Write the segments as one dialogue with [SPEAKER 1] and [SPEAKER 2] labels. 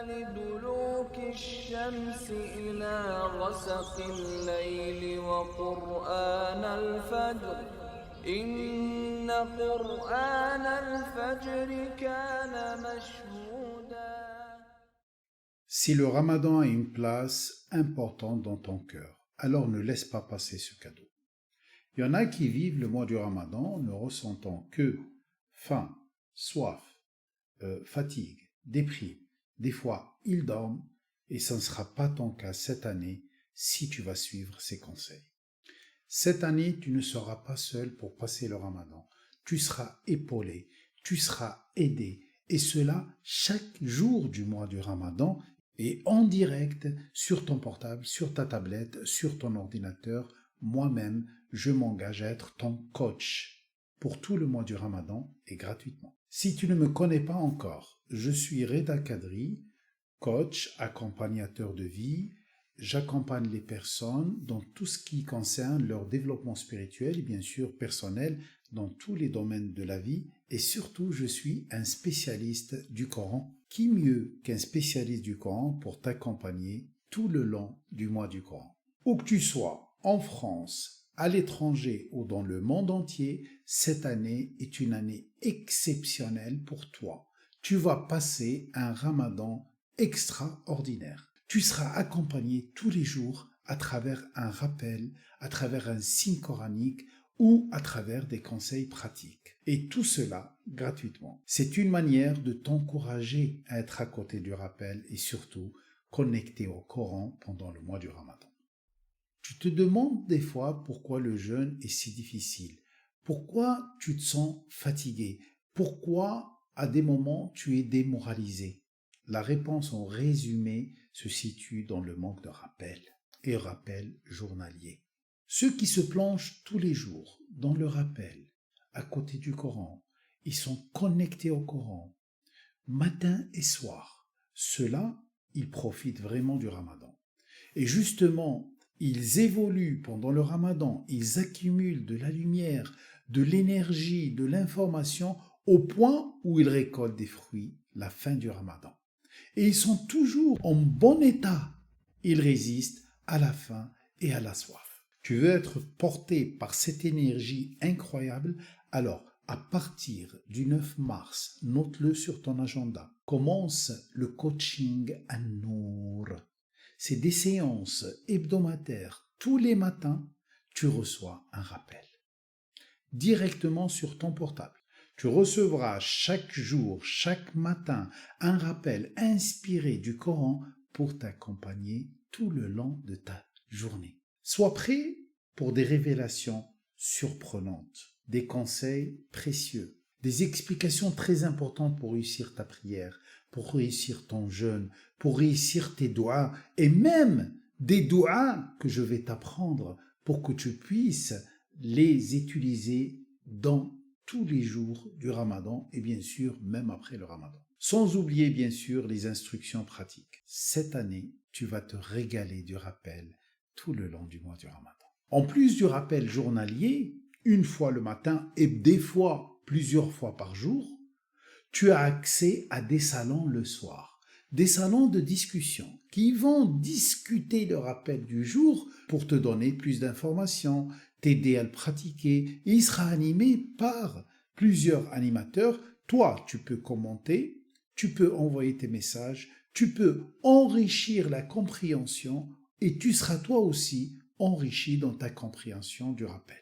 [SPEAKER 1] لدلوك الشمس إلى غسق الليل وقرآن الفجر إن قرآن الفجر كان مشهودا.
[SPEAKER 2] Si le ramadan a une place importante dans ton cœur, alors ne laisse pas passer ce cadeau. Il y en a qui vivent le mois du ramadan ne ressentant que faim, soif, fatigue, déprime. Des fois, ils dorment et ce ne sera pas ton cas cette année si tu vas suivre ces conseils. Cette année, tu ne seras pas seul pour passer le ramadan. Tu seras épaulé, tu seras aidé et cela chaque jour du mois du ramadan et en direct sur ton portable, sur ta tablette, sur ton ordinateur. Moi-même, je m'engage à être ton coach pour tout le mois du ramadan et gratuitement. Si tu ne me connais pas encore, je suis Reda Kadri, coach, accompagnateur de vie. J'accompagne les personnes dans tout ce qui concerne leur développement spirituel et bien sûr personnel dans tous les domaines de la vie. Et surtout, je suis un spécialiste du Coran. Qui mieux qu'un spécialiste du Coran pour t'accompagner tout le long du mois du Coran? Où que tu sois, en France, à l'étranger ou dans le monde entier, cette année est une année exceptionnelle pour toi. Tu vas passer un ramadan extraordinaire. Tu seras accompagné tous les jours à travers un rappel, à travers un signe coranique ou à travers des conseils pratiques. Et tout cela gratuitement. C'est une manière de t'encourager à être à côté du rappel et surtout connecté au Coran pendant le mois du Ramadan. Tu te demandes des fois pourquoi le jeûne est si difficile. Pourquoi tu te sens fatigué? Pourquoi à des moments tu es démoralisé? La réponse en résumé se situe dans le manque de rappel et rappel journalier. Ceux qui se plongent tous les jours dans le rappel, à côté du Coran, ils sont connectés au Coran, matin et soir. Ceux-là, ils profitent vraiment du Ramadan. Et justement, ils évoluent pendant le Ramadan, ils accumulent de la lumière, de l'énergie, de l'information au point où ils récoltent des fruits la fin du Ramadan. Et ils sont toujours en bon état. Ils résistent à la faim et à la soif. Tu veux être porté par cette énergie incroyable? Alors, à partir du 9 mars, note-le sur ton agenda, commence le coaching An-Nour. C'est des séances hebdomadaires. Tous les matins, tu reçois un rappel directement sur ton portable. Tu recevras chaque jour, chaque matin, un rappel inspiré du Coran pour t'accompagner tout le long de ta journée. Sois prêt pour des révélations surprenantes, des conseils précieux, des explications très importantes pour réussir ta prière, pour réussir ton jeûne, pour réussir tes doigts et même des doigts que je vais t'apprendre pour que tu puisses les utiliser dans tous les jours du Ramadan et bien sûr même après le Ramadan. Sans oublier bien sûr les instructions pratiques. Cette année, tu vas te régaler du rappel tout le long du mois du Ramadan. En plus du rappel journalier, une fois le matin et des fois plusieurs fois par jour, tu as accès à des salons le soir, des salons de discussion qui vont discuter le rappel du jour pour te donner plus d'informations, t'aider à le pratiquer. Et il sera animé par plusieurs animateurs. Toi, tu peux commenter, tu peux envoyer tes messages, tu peux enrichir la compréhension et tu seras toi aussi enrichi dans ta compréhension du rappel.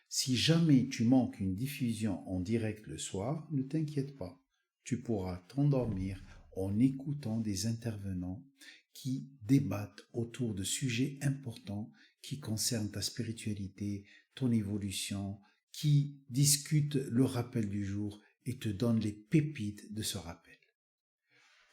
[SPEAKER 2] Si jamais tu manques une diffusion en direct le soir, ne t'inquiète pas. Tu pourras t'endormir en écoutant des intervenants qui débattent autour de sujets importants qui concernent ta spiritualité, ton évolution, qui discutent le rappel du jour et te donnent les pépites de ce rappel.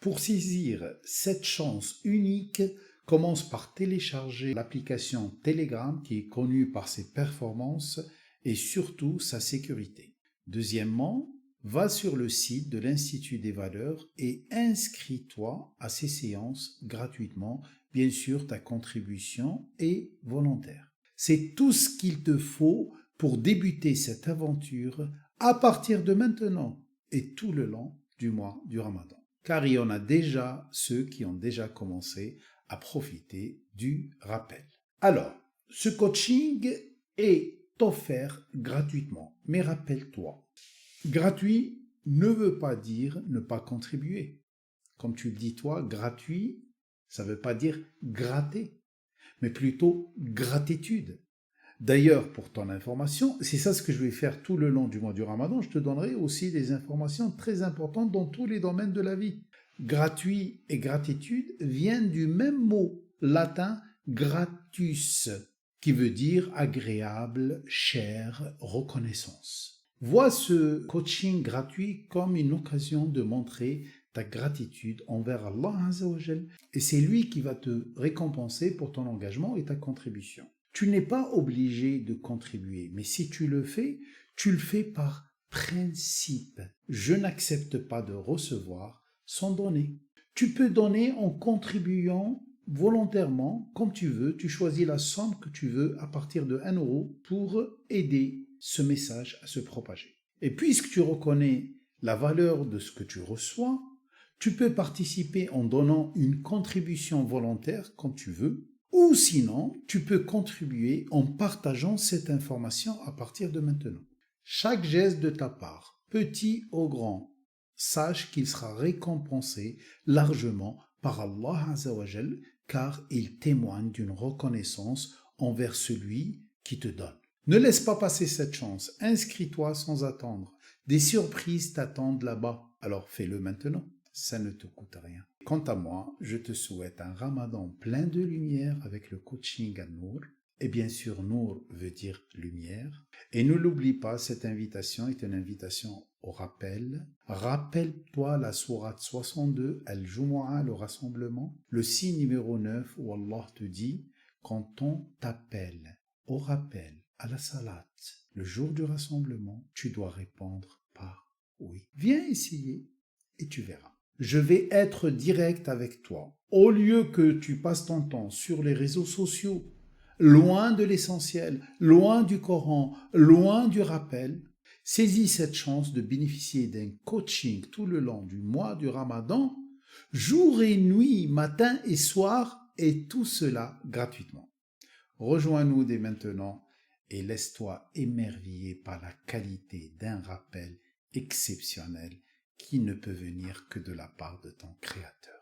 [SPEAKER 2] Pour saisir cette chance unique, commence par télécharger l'application Telegram qui est connue par ses performances et surtout sa sécurité. Deuxièmement, va sur le site de l'Institut des valeurs et inscris-toi à ces séances gratuitement. Bien sûr, ta contribution est volontaire. C'est tout ce qu'il te faut pour débuter cette aventure à partir de maintenant et tout le long du mois du Ramadan. car il y en a déjà ceux qui ont déjà commencé à profiter du rappel. Alors, ce coaching est offert gratuitement, mais rappelle-toi, gratuit ne veut pas dire ne pas contribuer. Comme tu le dis toi, gratuit, ça ne veut pas dire gratter, mais plutôt gratitude. D'ailleurs, pour ton information, c'est ça ce que je vais faire tout le long du mois du Ramadan, je te donnerai aussi des informations très importantes dans tous les domaines de la vie. Gratuit et gratitude viennent du même mot latin gratus, qui veut dire agréable, cher, reconnaissance. Vois ce coaching gratuit comme une occasion de montrer ta gratitude envers Allah Azza wa Jal, et c'est lui qui va te récompenser pour ton engagement et ta contribution. Tu n'es pas obligé de contribuer, mais si tu le fais par principe. Je n'accepte pas de recevoir sans donner. Tu peux donner en contribuant volontairement, comme tu veux. Tu choisis la somme que tu veux à partir de 1 euro pour aider ce message à se propager. Et puisque tu reconnais la valeur de ce que tu reçois, tu peux participer en donnant une contribution volontaire comme tu veux, ou sinon, tu peux contribuer en partageant cette information à partir de maintenant. Chaque geste de ta part, petit ou grand, sache qu'il sera récompensé largement par Allah Azza wa Jal, car il témoigne d'une reconnaissance envers celui qui te donne. Ne laisse pas passer cette chance, inscris-toi sans attendre. Des surprises t'attendent là-bas, alors fais-le maintenant. Ça ne te coûte rien. Quant à moi, je te souhaite un Ramadan plein de lumière avec le coaching à Nour. Et bien sûr, Nour veut dire lumière. Et ne l'oublie pas, cette invitation est une invitation au rappel. Rappelle-toi la sourate 62, Al-Jumu'ah, le rassemblement, le signe numéro 9 où Allah te dit, quand on t'appelle au rappel, à la salat, le jour du rassemblement, tu dois répondre par oui. Viens essayer et tu verras. Je vais être direct avec toi. Au lieu que tu passes ton temps sur les réseaux sociaux, loin de l'essentiel, loin du Coran, loin du rappel, saisis cette chance de bénéficier d'un coaching tout le long du mois du Ramadan, jour et nuit, matin et soir, et tout cela gratuitement. Rejoins-nous dès maintenant et laisse-toi émerveiller par la qualité d'un rappel exceptionnel qui ne peut venir que de la part de ton Créateur.